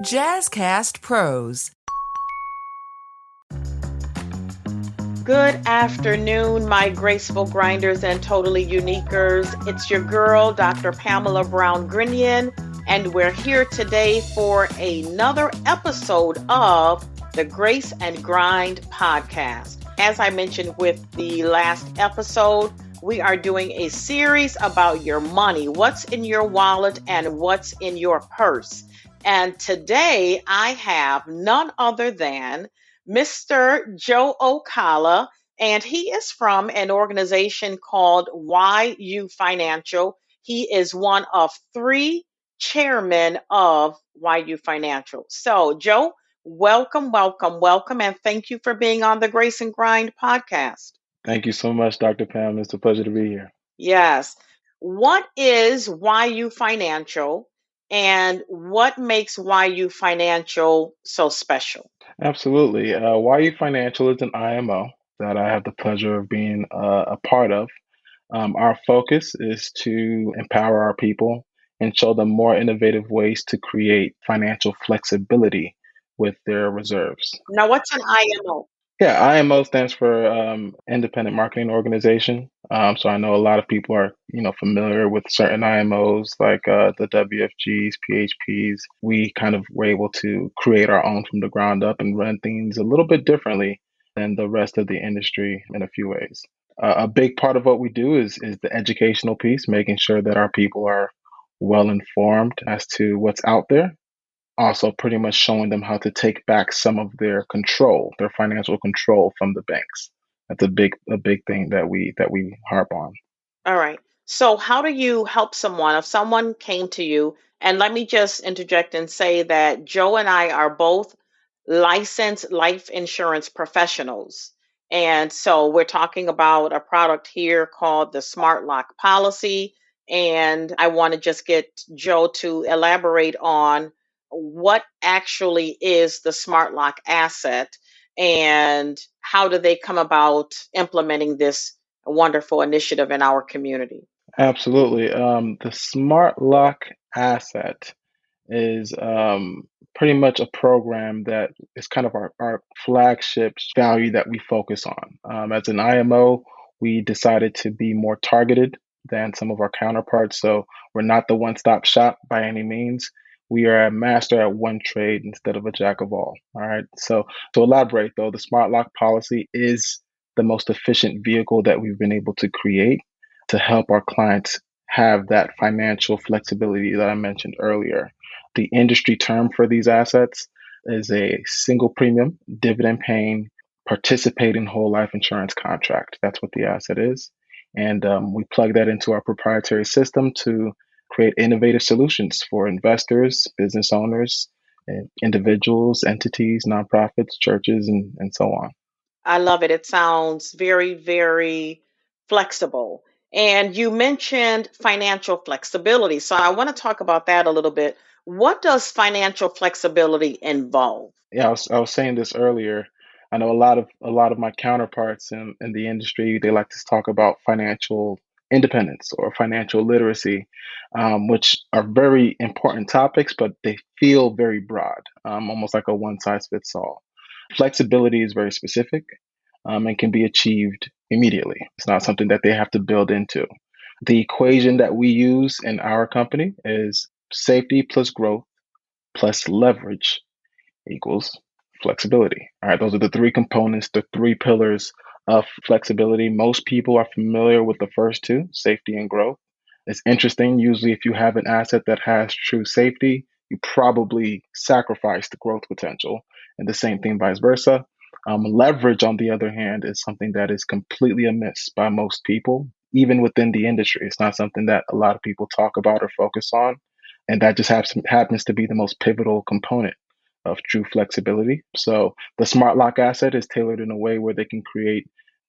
Jazzcast Pros. Good afternoon, my graceful grinders and totally uniquers. It's your girl, Dr. Pamala Brown-Grinion, and we're here today for another episode of the Grace and Grind podcast. As I mentioned with the last episode, we are doing a series about your money, what's in your wallet and what's in your purse. And today I have none other than Mr. Jo Okala, and he is from an organization called YU Financial. He is one of three chairmen of YU Financial. So, Joe, welcome, and thank you for being on the Grace and Grind podcast. Thank you so much, Dr. Pam. It's a pleasure to be here. Yes. What is YU Financial, and what makes YU Financial so special? Absolutely. YU Financial is an IMO that I have the pleasure of being a part of. Our focus is to empower our people and show them more innovative ways to create financial flexibility with their reserves. Now, what's an IMO? Yeah, IMO stands for Independent Marketing Organization. So I know a lot of people are, familiar with certain IMOs like the WFGs, PHPs. We kind of were able to create our own from the ground up and run things a little bit differently than the rest of the industry in a few ways. A big part of what we do is the educational piece, making sure that our people are well informed as to what's out there, also pretty much showing them how to take back some of their control, their financial control from the banks. That's a big thing that we harp on. All right. So, how do you help someone? If someone came to you, and let me just interject and say that Joe and I are both licensed life insurance professionals. And so, we're talking about a product here called the Smart Lock policy. And I want to just get Joe to elaborate on what actually is the Smart Lock asset and how do they come about implementing this wonderful initiative in our community. Absolutely. The Smart Lock asset is pretty much a program that is kind of our flagship value that we focus on. As an IMO, we decided to be more targeted than some of our counterparts. So we're not the one-stop shop by any means. We are a master at one trade instead of a jack of all. All right. So to elaborate though, the Smart Lock policy is the most efficient vehicle that we've been able to create to help our clients have that financial flexibility that I mentioned earlier. The industry term for these assets is a single premium, dividend paying, participating whole life insurance contract. That's what the asset is. And we plug that into our proprietary system to create innovative solutions for investors, business owners, individuals, entities, nonprofits, churches, and so on. I love it. It sounds very, very flexible. And you mentioned financial flexibility. So I want to talk about that a little bit. What does financial flexibility involve? Yeah, I was saying this earlier. I know a lot of my counterparts in the industry, they like to talk about financial independence or financial literacy, which are very important topics, but they feel very broad, almost like a one size fits all. Flexibility is very specific, and can be achieved immediately. It's not something that they have to build into. The equation that we use in our company is safety plus growth plus leverage equals flexibility. All right, those are the three components, the three pillars of flexibility. Most people are familiar with the first two, safety and growth. It's interesting. Usually, if you have an asset that has true safety, you probably sacrifice the growth potential, and the same thing vice versa. Leverage, on the other hand, is something that is completely amiss by most people, even within the industry. It's not something that a lot of people talk about or focus on, and that just happens to be the most pivotal component of true flexibility. So the Smart Lock asset is tailored in a way where they can create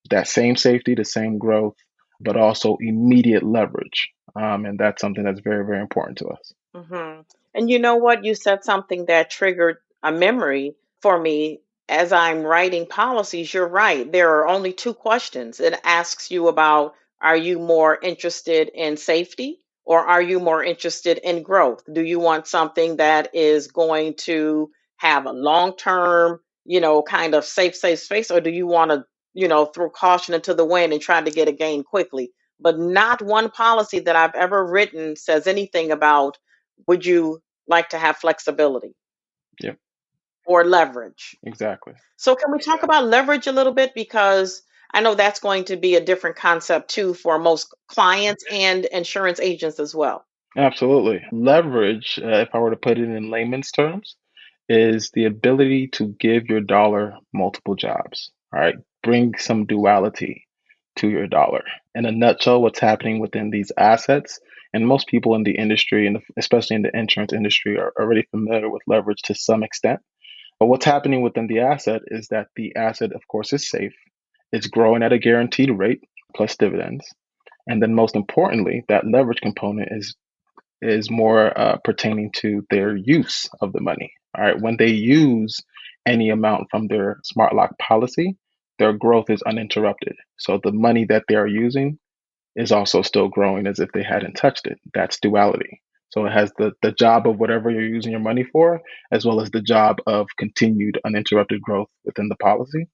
that same safety, the same growth, but also immediate leverage. And that's something that's very, very important to us. hmm And you know what? You said something that triggered a memory for me. As I'm writing policies, you're right. There are only two questions. It asks you about, are you more interested in safety Or are you more interested in growth? Do you want something that is going to have a long term, kind of safe space? Or do you want to, throw caution into the wind and try to get a gain quickly? But not one policy that I've ever written says anything about would you like to have flexibility Yep, or leverage? exactly. So, can we talk about leverage a little bit? Because I know that's going to be a different concept too for most clients and insurance agents as well. Absolutely. Leverage, if I were to put it in layman's terms, is the ability to give your dollar multiple jobs. All right. Bring some duality to your dollar. In a nutshell, what's happening within these assets, and most people in the industry, and especially in the insurance industry, are already familiar with leverage to some extent. But what's happening within the asset is that the asset, of course, is safe. It's growing at a guaranteed rate plus dividends. And then most importantly, that leverage component is more pertaining to their use of the money. All right, when they use any amount from their smart lock policy, their growth is uninterrupted. So the money that they are using is also still growing as if they hadn't touched it. That's duality. So it has the job of whatever you're using your money for, as well as the job of continued uninterrupted growth within the policy.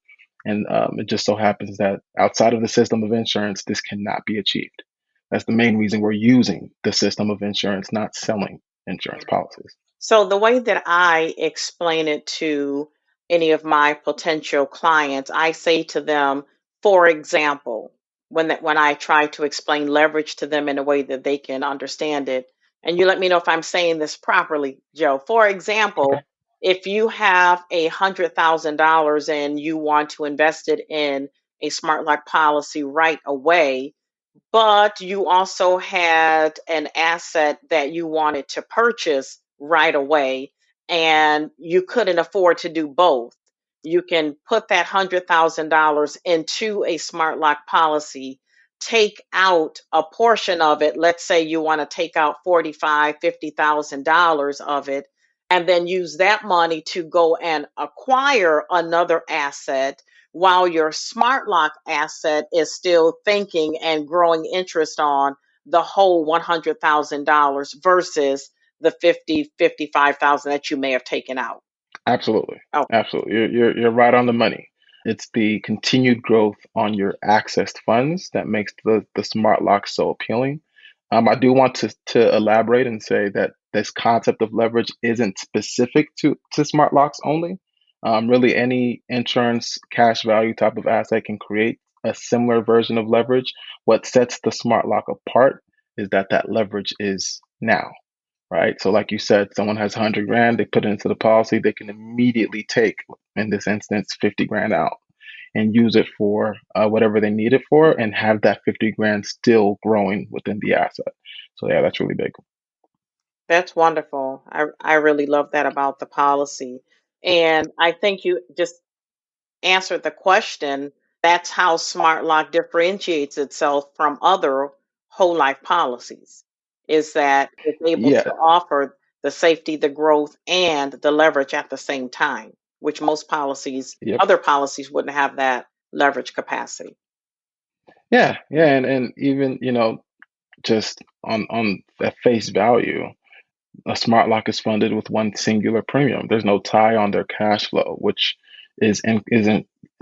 And it just so happens that outside of the system of insurance, this cannot be achieved. That's the main reason we're using the system of insurance, not selling insurance policies. So the way that I explain it to any of my potential clients, I say to them, for example, when I try to explain leverage to them in a way that they can understand it, and you let me know if I'm saying this properly, Joe. For Okay. example, if you have $100,000 and you want to invest it in a smart lock policy right away, but you also had an asset that you wanted to purchase right away and you couldn't afford to do both. You can put that $100,000 into a smart lock policy, take out a portion of it. Let's say you want to take out 45, $50,000 of it, and then use that money to go and acquire another asset while your smart lock asset is still thinking and growing interest on the whole $100,000 versus the 50, 55,000 that you may have taken out. Absolutely. Oh, Absolutely. You're right on the money. It's the continued growth on your accessed funds that makes the smart lock so appealing. I do want to elaborate and say that this concept of leverage isn't specific to smart locks only. Really, any insurance cash value type of asset can create a similar version of leverage. What sets the smart lock apart is that that leverage is now, right? So, like you said, someone has 100 grand, they put it into the policy, they can immediately take, in this instance, 50 grand out and use it for whatever they need it for and have that 50 grand still growing within the asset. So, yeah, that's really big. that's wonderful. I really love that about the policy. And I think you just answered the question. That's how Smart Lock differentiates itself from other whole life policies, is that it's able to Yeah, offer the safety, the growth, and the leverage at the same time, which most policies, yep. other policies wouldn't have that leverage capacity. Yeah, yeah. And even, just on at face value, a smart lock is funded with one singular premium. There's no tie on their cash flow, which isn't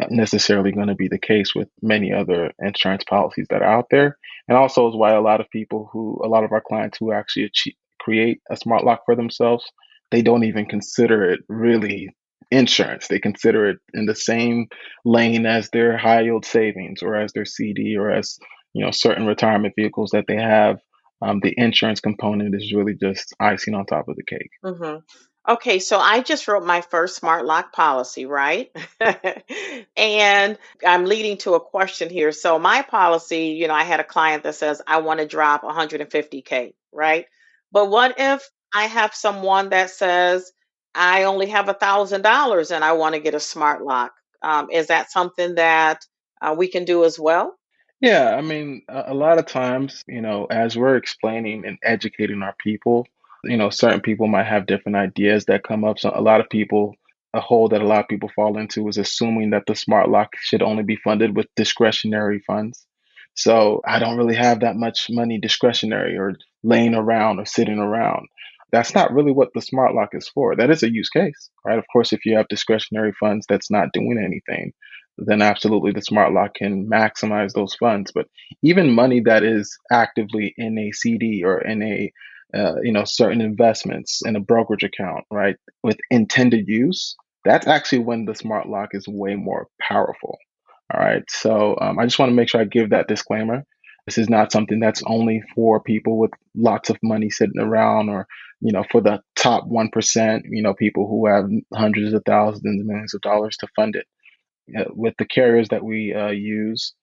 necessarily going to be the case with many other insurance policies that are out there. And also is why a lot of our clients who actually create a smart lock for themselves, they don't even consider it really insurance. They consider it in the same lane as their high yield savings or as their CD or as certain retirement vehicles that they have. The insurance component is really just icing on top of the cake. hmm Okay, so I just wrote my first smart lock policy, right? And I'm leading to a question here. So my policy, I had a client that says I want to drop 150K, right? But what if I have someone that says I only have $1,000 and I want to get a smart lock? Is that something that we can do as well? Yeah, I mean, a lot of times, as we're explaining and educating our people, certain people might have different ideas that come up. So a lot of people, a hole that a lot of people fall into is assuming that the smart lock should only be funded with discretionary funds. So I don't really have that much money discretionary, or laying around or sitting around. That's not really what the smart lock is for. That is a use case, right? Of course, if you have discretionary funds that's not doing anything, then absolutely the smart lock can maximize those funds. But even money that is actively in a CD or in a certain investments in a brokerage account, right, with intended use, that's actually when the smart lock is way more powerful. All right. So I just want to make sure I give that disclaimer. This is not something that's only for people with lots of money sitting around, or, for the top 1%, people who have hundreds of thousands, millions of dollars to fund it. With the carriers that we use,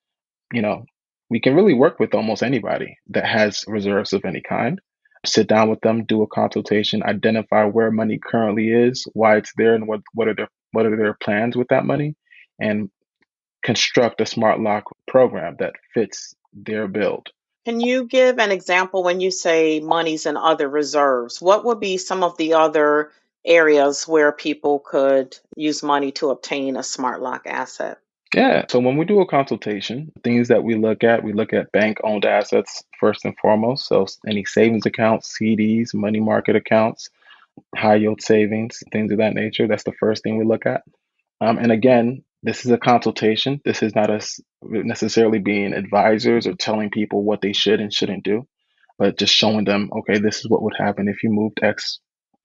you know, we can really work with almost anybody that has reserves of any kind. Sit down with them, do a consultation, identify where money currently is, why it's there, and what are their plans with that money, and construct a smart lock program that fits their build. Can you give an example when you say monies and other reserves? What would be some of the other areas where people could use money to obtain a smart lock asset? Yeah. So when we do a consultation, things that we look at bank owned assets first and foremost. So any savings accounts, CDs, money market accounts, high yield savings, things of that nature. That's the first thing we look at. And again, this is a consultation. This is not us necessarily being advisors or telling people what they should and shouldn't do, but just showing them, okay, this is what would happen if you moved X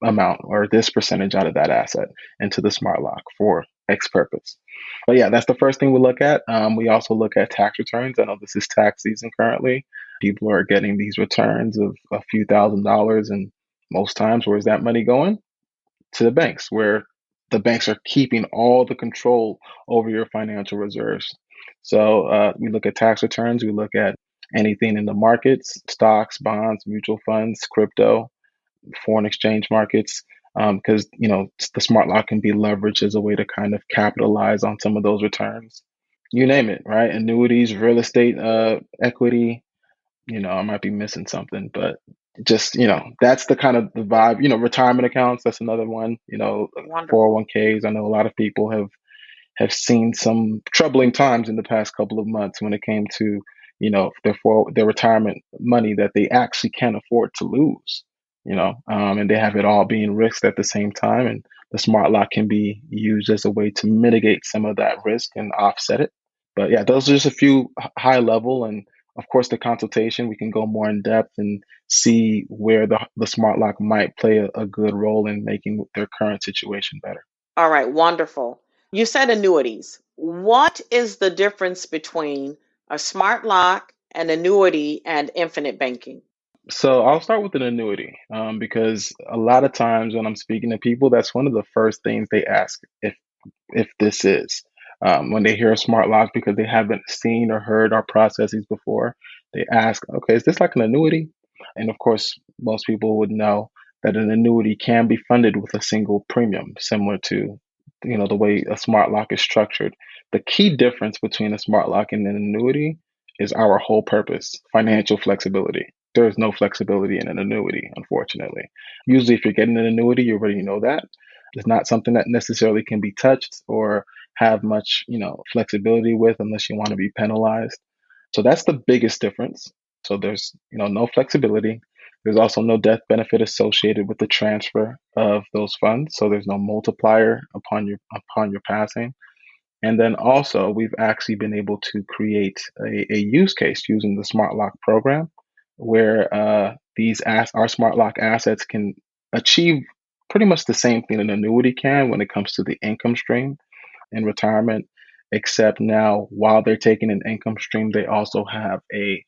amount or this percentage out of that asset into the smart lock for X purpose. But yeah, that's the first thing we look at. We also look at tax returns. I know this is tax season currently. People are getting these returns of a few $1,000s, and most times, where's that money going? To the banks, where the banks are keeping all the control over your financial reserves. So we look at tax returns. We look at anything in the markets: stocks, bonds, mutual funds, crypto, foreign exchange markets, because the smart lock can be leveraged as a way to kind of capitalize on some of those returns. You name it, right? Annuities, real estate, equity. I might be missing something, but just that's the kind of the vibe. Retirement accounts. That's another one. Wonderful. 401ks. I know a lot of people have seen some troubling times in the past couple of months when it came to their retirement money that they actually can't afford to lose. And they have it all being risked at the same time, and the smart lock can be used as a way to mitigate some of that risk and offset it. But yeah, those are just a few high level, and of course the consultation we can go more in depth and see where the smart lock might play a good role in making their current situation better. All right, wonderful. You said annuities. What is the difference between a smart lock, an annuity, and infinite banking? So I'll start with an annuity, because a lot of times when I'm speaking to people, that's one of the first things they ask if this is. When they hear a smart lock, because they haven't seen or heard our processes before, they ask, okay, is this like an annuity? And of course, most people would know that an annuity can be funded with a single premium, similar to the way a smart lock is structured. The key difference between a smart lock and an annuity is our whole purpose: financial flexibility. There is no flexibility in an annuity, unfortunately. Usually, if you're getting an annuity, you already know that. It's not something that necessarily can be touched or have much, flexibility with, unless you want to be penalized. So that's the biggest difference. So there's, no flexibility. There's also no death benefit associated with the transfer of those funds. So there's no multiplier upon your passing. And then also, we've actually been able to create a use case using the Smart Lock program, where our Smart Lock assets can achieve pretty much the same thing an annuity can when it comes to the income stream in retirement, except now while they're taking an income stream, they also have a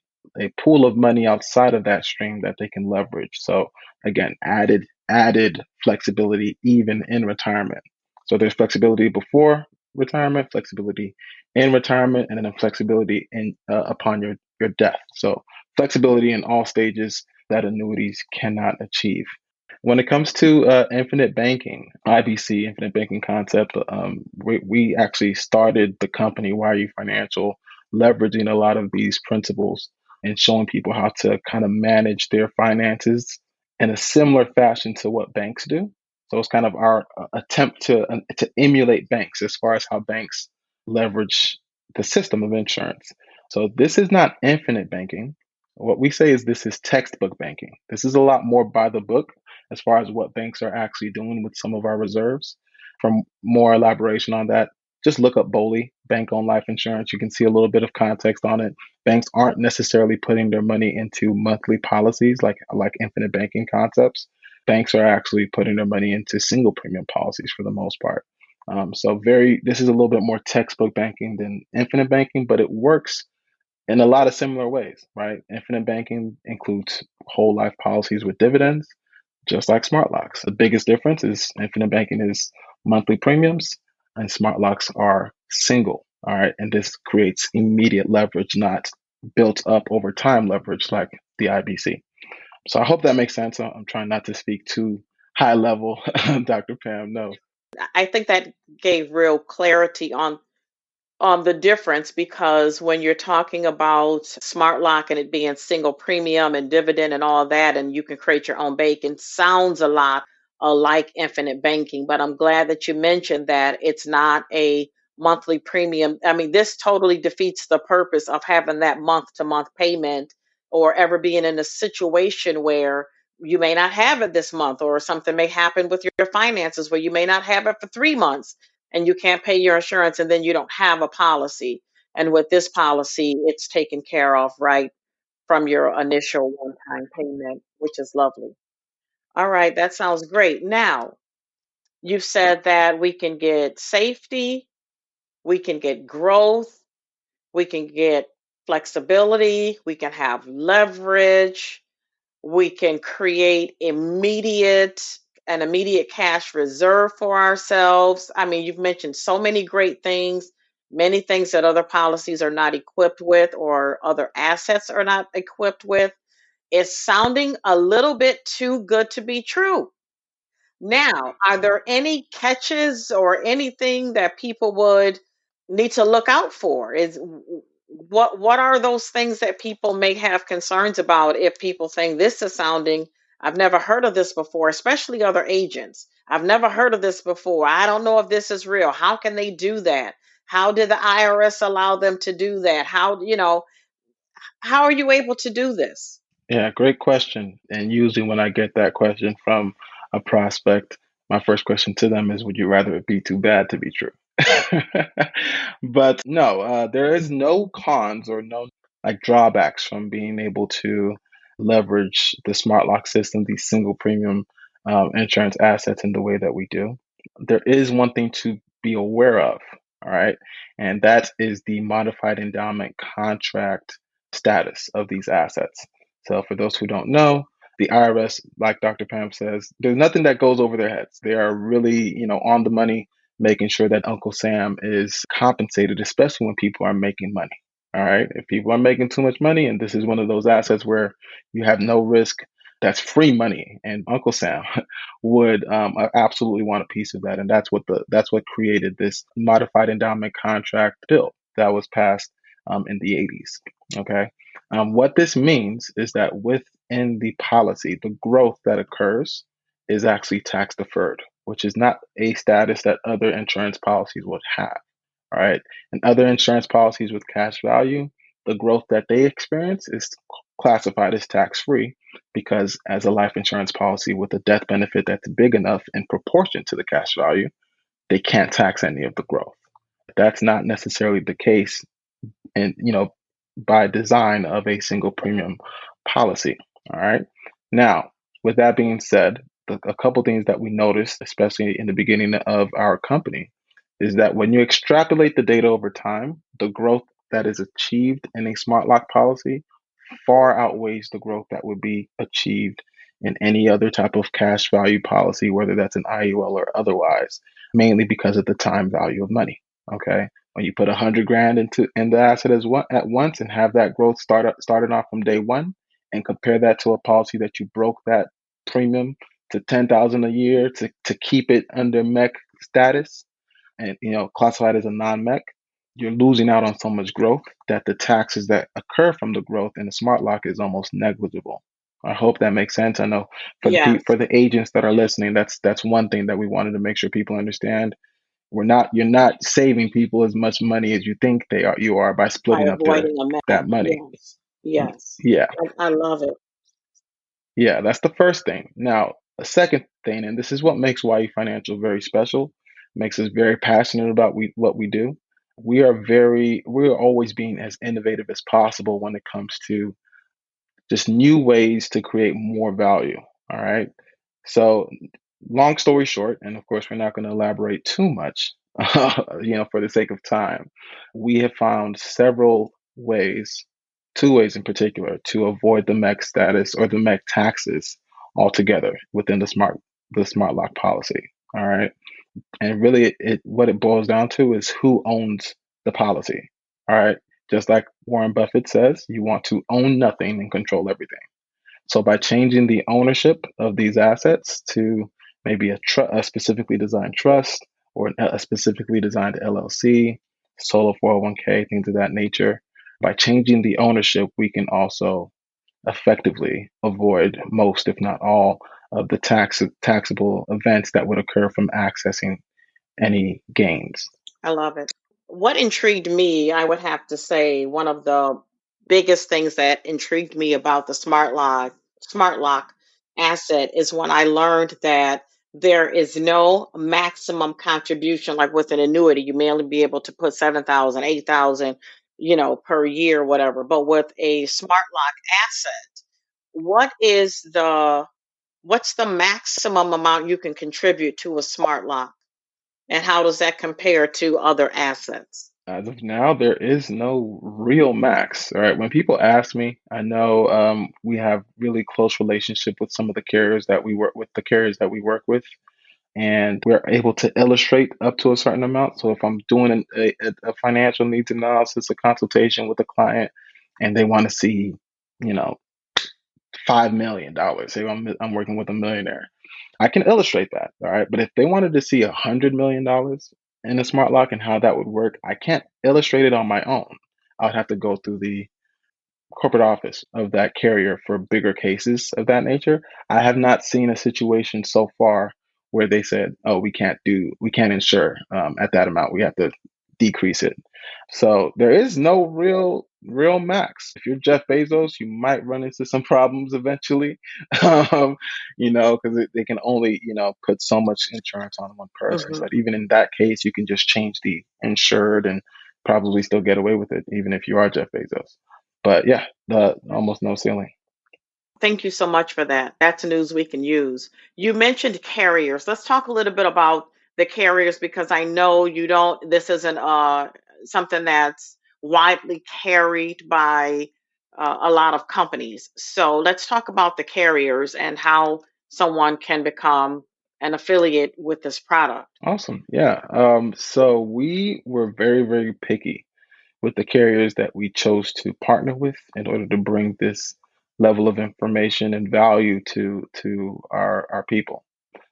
pool of money outside of that stream that they can leverage. So again, added flexibility even in retirement. So there's flexibility before retirement, flexibility in retirement, and then flexibility in upon your death. So flexibility in all stages that annuities cannot achieve. When it comes to infinite banking, IBC, infinite banking concept, we actually started the company Why Are You Financial, leveraging a lot of these principles and showing people how to kind of manage their finances in a similar fashion to what banks do. So it's kind of our attempt to emulate banks as far as how banks leverage the system of insurance. So this is not infinite banking. What we say is this is textbook banking. This is a lot more by the book as far as what banks are actually doing with some of our reserves. For more elaboration on that, just look up BOLI, Bank Owned Life Insurance. You can see a little bit of context on it. Banks aren't necessarily putting their money into monthly policies like infinite banking concepts. Banks are actually putting their money into single premium policies for the most part. This is a little bit more textbook banking than infinite banking, but it works in a lot of similar ways, right? Infinite banking includes whole life policies with dividends, just like smart locks. The biggest difference is infinite banking is monthly premiums and smart locks are single. All right. And this creates immediate leverage, not built up over time leverage like the IBC. So I hope that makes sense. I'm trying not to speak too high level, Dr. Pam. No. I think that gave real clarity on the difference, because when you're talking about smart lock and it being single premium and dividend and all that, and you can create your own banking, sounds a lot like infinite banking. But I'm glad that you mentioned that it's not a monthly premium. I mean, this totally defeats the purpose of having that month to month payment, or ever being in a situation where you may not have it this month, or something may happen with your finances where you may not have it for 3 months and you can't pay your insurance, and then you don't have a policy. And with this policy, it's taken care of right from your initial one time payment, which is lovely. All right, that sounds great. Now, you said that we can get safety, we can get growth, we can get flexibility, we can have leverage, we can create an immediate cash reserve for ourselves. I mean, you've mentioned so many great things, many things that other policies are not equipped with, or other assets are not equipped with. It's sounding a little bit too good to be true. Now, are there any catches or anything that people would need to look out for? What are those things that people may have concerns about, if people think this is sounding, I've never heard of this before, especially other agents. I've never heard of this before. I don't know if this is real. How can they do that? How did the IRS allow them to do that? How are you able to do this? Yeah, great question. And usually when I get that question from a prospect, my first question to them is, would you rather it be too bad to be true? But no, there is no cons or no like drawbacks from being able to leverage the smart lock system, these single premium insurance assets in the way that we do. There is one thing to be aware of, all right, and that is the modified endowment contract status of these assets. So, for those who don't know, the IRS, like Dr. Pam says, there's nothing that goes over their heads. They are really, on the money, making sure that Uncle Sam is compensated, especially when people are making money. All right. If people are making too much money, and this is one of those assets where you have no risk, that's free money, and Uncle Sam would absolutely want a piece of that, and that's what created this modified endowment contract bill that was passed in the 80s. Okay, what this means is that within the policy, the growth that occurs is actually tax deferred, which is not a status that other insurance policies would have. All right. And other insurance policies with cash value, the growth that they experience is classified as tax free because, as a life insurance policy with a death benefit that's big enough in proportion to the cash value, they can't tax any of the growth. That's not necessarily the case, and by design of a single premium policy. All right. Now, with that being said, a couple things that we noticed, especially in the beginning of our company, is that when you extrapolate the data over time, the growth that is achieved in a smart lock policy far outweighs the growth that would be achieved in any other type of cash value policy, whether that's an IUL or otherwise, mainly because of the time value of money. Okay. When you put 100 grand in the asset at once and have that growth started off from day one, and compare that to a policy that you broke that premium to 10,000 a year to keep it under MEC status, and classified as a non-MEC, you're losing out on so much growth that the taxes that occur from the growth in the smart lock is almost negligible. I hope that makes sense. I know for Yes, the agents that are listening, that's one thing that we wanted to make sure people understand. You're not saving people as much money as you think you are by by splitting up avoiding a that mess. money. Yes. Yes. Yeah, I love it. yeah, that's the first thing. Now, a second thing, and this is what makes YE Financial very special, makes us very passionate about what we do. We're always being as innovative as possible when it comes to just new ways to create more value. All right. So, long story short, and of course, we're not going to elaborate too much, for the sake of time. We have found several ways, two ways in particular, to avoid the MEC status or the MEC taxes altogether within the smart lock policy. All right. And really, it what it boils down to is who owns the policy. All right. Just like Warren Buffett says, you want to own nothing and control everything. So by changing the ownership of these assets to maybe a specifically designed trust or a specifically designed LLC, solo 401k, things of that nature, by changing the ownership, we can also effectively avoid most, if not all, of the taxable events that would occur from accessing any gains. I love it. What intrigued me, I would have to say, one of the biggest things that intrigued me about the smart lock asset is when I learned that there is no maximum contribution like with an annuity. You may only be able to put 7,000, 8,000, per year, whatever. But with a smart lock asset, what is what's the maximum amount you can contribute to a smart lock? And how does that compare to other assets? As of now, there is no real max. All right. When people ask me, I know we have really close relationship with some of the carriers that we work with, and we're able to illustrate up to a certain amount. So if I'm doing a financial needs analysis, a consultation with a client, and they want to see, you know, $5 million. Say I'm working with a millionaire, I can illustrate that. All right, but if they wanted to see $100 million in a smart lock and how that would work, I can't illustrate it on my own. I would have to go through the corporate office of that carrier for bigger cases of that nature. I have not seen a situation so far where they said, "Oh, we can't insure at that amount. We have to decrease it." So there is no real max. If you're Jeff Bezos, you might run into some problems eventually, because they can only put so much insurance on one person. Hmm. But even in that case, you can just change the insured and probably still get away with it, even if you are Jeff Bezos. But yeah, the almost no ceiling. Thank you so much for that. That's news we can use. You mentioned carriers. Let's talk a little bit about the carriers because I know you don't, this isn't something that's widely carried by a lot of companies. So let's talk about the carriers and how someone can become an affiliate with this product. Awesome. Yeah. So we were very, very picky with the carriers that we chose to partner with in order to bring this level of information and value to our people.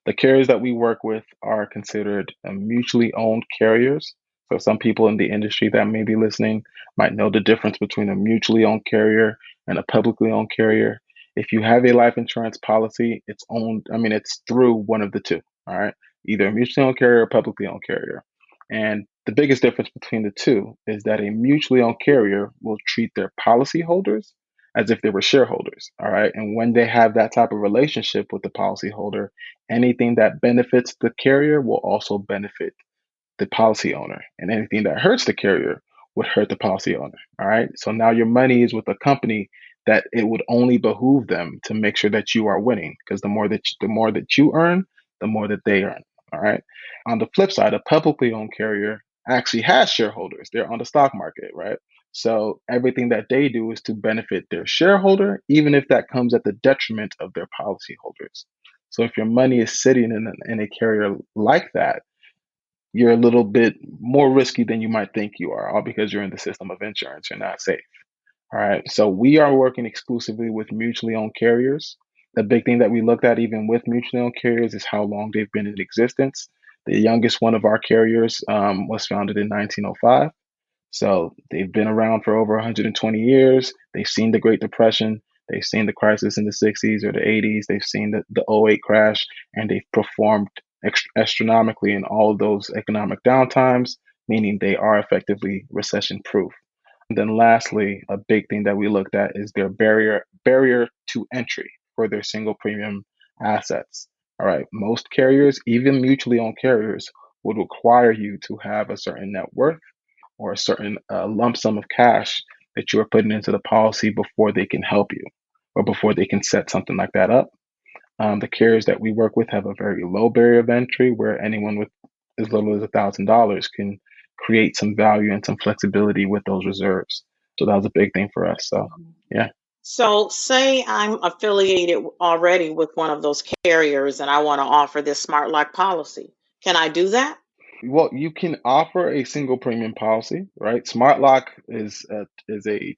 The carriers that we work with are considered mutually owned carriers. So some people in the industry that may be listening might know the difference between a mutually owned carrier and a publicly owned carrier. If you have a life insurance policy, it's through one of the two, all right? Either a mutually owned carrier or a publicly owned carrier. And the biggest difference between the two is that a mutually owned carrier will treat their policyholders as if they were shareholders, all right? And when they have that type of relationship with the policyholder, anything that benefits the carrier will also benefit the policy owner, and anything that hurts the carrier would hurt the policy owner. All right. So now your money is with a company that it would only behoove them to make sure that you are winning, because the more that you earn, the more that they earn. All right. On the flip side, a publicly owned carrier actually has shareholders. They're on the stock market, right? So everything that they do is to benefit their shareholder, even if that comes at the detriment of their policyholders. So if your money is sitting in a carrier like that, you're a little bit more risky than you might think you are, all because you're in the system of insurance. You're not safe. All right. So we are working exclusively with mutually owned carriers. The big thing that we looked at, even with mutually owned carriers, is how long they've been in existence. The youngest one of our carriers was founded in 1905. So they've been around for over 120 years. They've seen the Great Depression. They've seen the crisis in the 60s or the 80s. They've seen the '08 crash, and they've performed astronomically in all of those economic downtimes, meaning they are effectively recession proof. And then lastly, a big thing that we looked at is their barrier to entry for their single premium assets. All right, most carriers, even mutually owned carriers, would require you to have a certain net worth or a certain lump sum of cash that you are putting into the policy before they can help you or before they can set something like that up. The carriers that we work with have a very low barrier of entry where anyone with as little as $1,000 can create some value and some flexibility with those reserves. So that was a big thing for us. So, Mhm. yeah. So, say I'm affiliated already with one of those carriers and I want to offer this smart lock policy. Can I do that? Well, you can offer a single premium policy, right? Smart Lock is a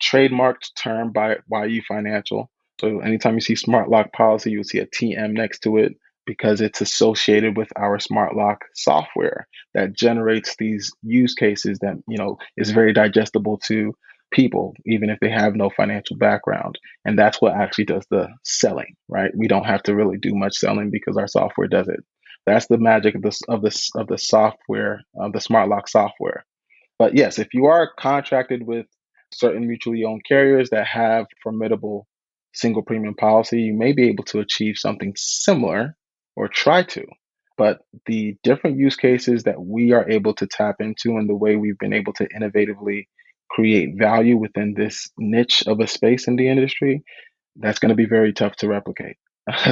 trademarked term by YU Financial. So anytime you see Smart Lock policy, you'll see a TM next to it because it's associated with our Smart Lock software that generates these use cases that, is very digestible to people, even if they have no financial background. And that's what actually does the selling, right? We don't have to really do much selling because our software does it. That's the magic of the software, the smart lock software. But yes, if you are contracted with certain mutually owned carriers that have formidable single premium policy, you may be able to achieve something similar or try to. But the different use cases that we are able to tap into and the way we've been able to innovatively create value within this niche of a space in the industry, that's going to be very tough to replicate.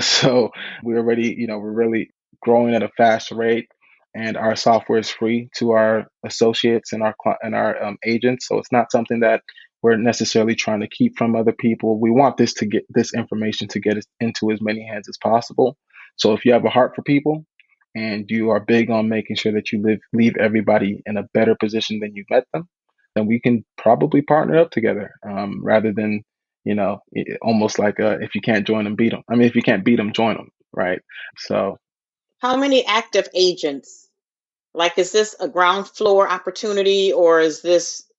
So we're really growing at a fast rate, and our software is free to our associates and our agents. So it's not something that we're necessarily trying to keep from other people. We want this information to get into as many hands as possible. So if you have a heart for people and you are big on making sure that you leave everybody in a better position than you met them, then we can probably partner up together, rather than almost like if you can't join them, beat them. I mean, if you can't beat them, join them, right? So How many active agents? Like, is this a ground floor opportunity or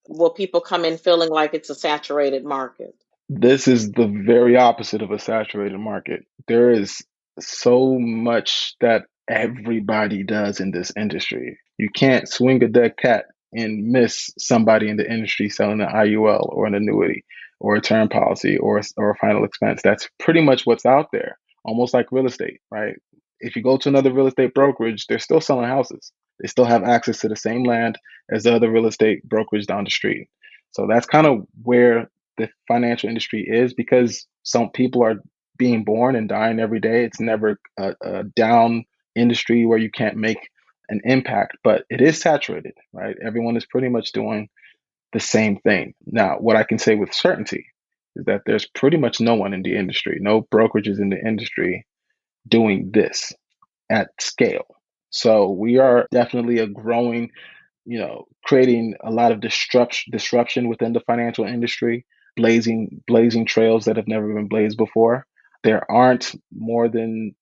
will people come in feeling like it's a saturated market? this is the very opposite of a saturated market. There is so much that everybody does in this industry. You can't swing a dead cat and miss somebody in the industry selling an IUL or an annuity or a term policy or a final expense. That's pretty much what's out there, almost like real estate, right? If you go to another real estate brokerage, they're still selling houses. They still have access to the same land as the other real estate brokerage down the street. So that's kind of where the financial industry is, because some people are being born and dying every day. It's never a down industry where you can't make an impact, but it is saturated, right? Everyone is pretty much doing the same thing. Now, what I can say with certainty is that there's pretty much no one in the industry, no brokerages in the industry doing this at scale. So we are definitely a growing, creating a lot of disruption within the financial industry, blazing trails that have never been blazed before. There aren't more than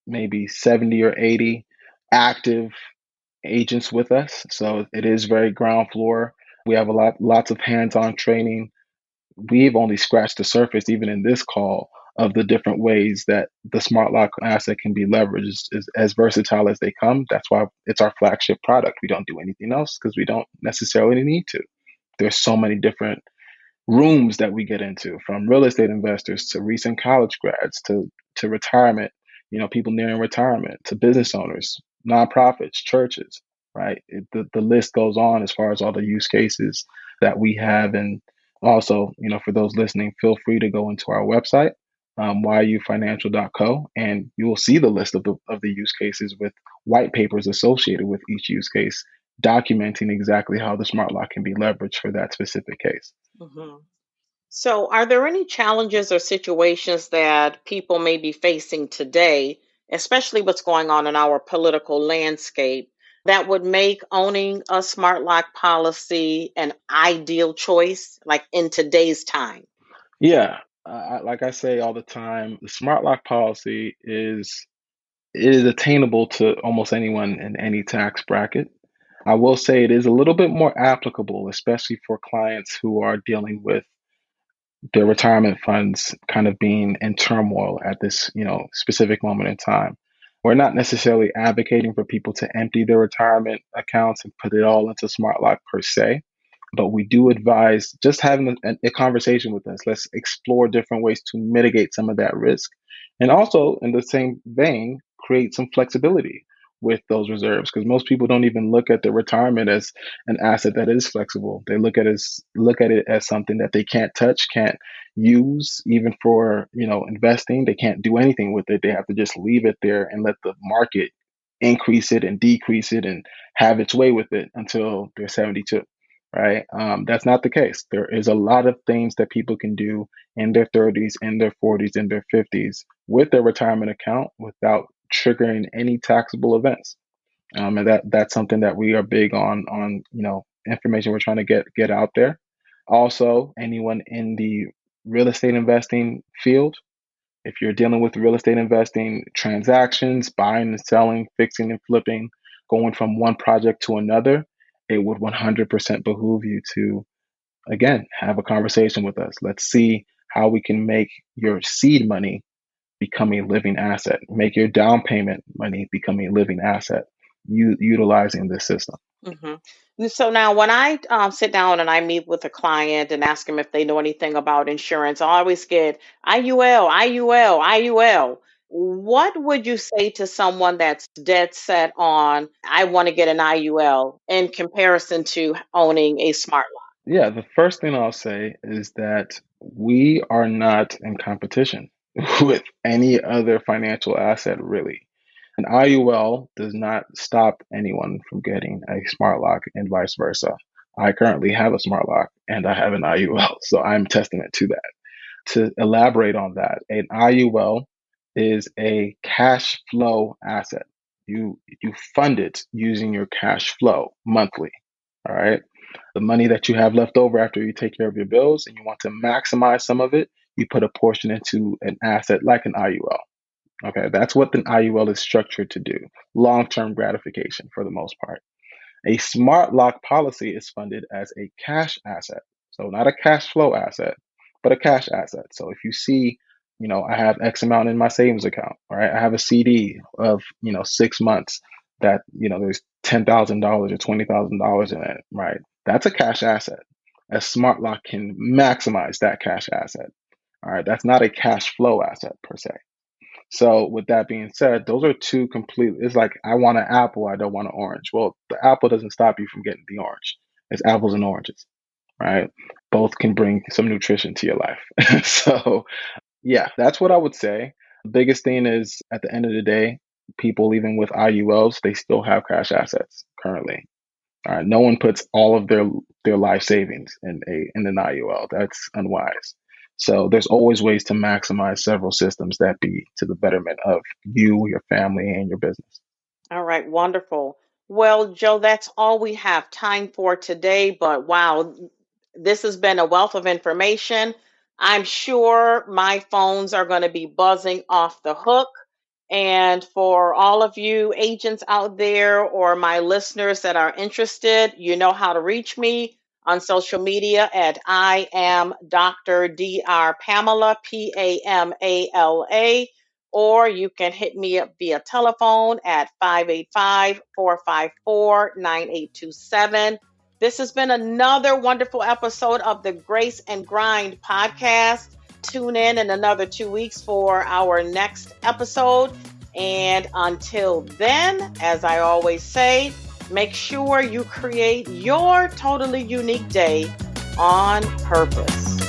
maybe 70 or 80 active agents with us, so it is very ground floor. We have lots of hands-on training. We've only scratched the surface, even in this call, of the different ways that the smart lock asset can be leveraged, is as versatile as they come. That's why it's our flagship product. We don't do anything else because we don't necessarily need to. There's so many different rooms that we get into, from real estate investors to recent college grads to retirement, people nearing retirement, to business owners, nonprofits, churches, right? The list goes on as far as all the use cases that we have. And also, for those listening, feel free to go into our website, yufinancial.co, and you will see the list of the use cases with white papers associated with each use case, documenting exactly how the smart lock can be leveraged for that specific case. Mhm. So, are there any challenges or situations that people may be facing today, especially what's going on in our political landscape, that would make owning a smart lock policy an ideal choice, like in today's time? Yeah, like I say all the time, the smart lock policy is attainable to almost anyone in any tax bracket. I will say it is a little bit more applicable, especially for clients who are dealing with their retirement funds kind of being in turmoil at this, specific moment in time. We're not necessarily advocating for people to empty their retirement accounts and put it all into smart lock per se. But we do advise just having a conversation with us. Let's explore different ways to mitigate some of that risk. And also, in the same vein, create some flexibility with those reserves, because most people don't even look at their retirement as an asset that is flexible. They look at it as something that they can't touch, can't use, even for investing. They can't do anything with it. They have to just leave it there and let the market increase it and decrease it and have its way with it until they're 72, right? That's not the case. There is a lot of things that people can do in their 30s, in their 40s, in their 50s with their retirement account without triggering any taxable events. And that's something that we are big on information we're trying to get out there. Also, anyone in the real estate investing field, if you're dealing with real estate investing transactions, buying and selling, fixing and flipping, going from one project to another, it would 100% behoove you to, again, have a conversation with us. Let's see how we can make your seed money become a living asset, make your down payment money become a living asset, utilizing this system. So now, when I sit down and I meet with a client and ask them if they know anything about insurance, I always get IUL, IUL, IUL. What would you say to someone that's dead set on, I want to get an IUL in comparison to owning a smart Yeah, the first thing I'll say is that we are not in competition with any other financial asset, really. An IUL does not stop anyone from getting a smart lock and vice versa. I currently have a smart lock and I have an IUL, so I'm testament to that. To elaborate on that, an IUL is a cash flow asset. You fund it using your cash flow monthly. All right. The money that you have left over after you take care of your bills and you want to maximize some of it, you put a portion into an asset like an IUL. Okay, that's what an IUL is structured to do. Long-term gratification for the most part. A smart lock policy is funded as a cash asset. So not a cash flow asset, but a cash asset. So if you see, I have X amount in my savings account, all right? I have a CD of, 6 months that, there's $10,000 or $20,000 in it, right? That's a cash asset. A smart lock can maximize that cash asset. All right. That's not a cash flow asset per se. So with that being said, those are two complete. It's like I want an apple, I don't want an orange. Well, the apple doesn't stop you from getting the orange. It's apples and oranges, right? Both can bring some nutrition to your life. So yeah, that's what I would say. The biggest thing is at the end of the day, people even with IULs, they still have cash assets currently. No one puts all of their life savings in an IUL. That's unwise. So there's always ways to maximize several systems that be to the betterment of you, your family, and your business. All right, wonderful. Well, Joe, that's all we have time for today, but wow, this has been a wealth of information. I'm sure my phones are going to be buzzing off the hook. And for all of you agents out there or my listeners that are interested, you know how to reach me on social media at I am Dr. Dr. Pamela, Pamala, or you can hit me up via telephone at 585-454-9827. This has been another wonderful episode of the Grace and Grind podcast. Tune in another 2 weeks for our next episode. And until then, as I always say, make sure you create your totally unique day on purpose.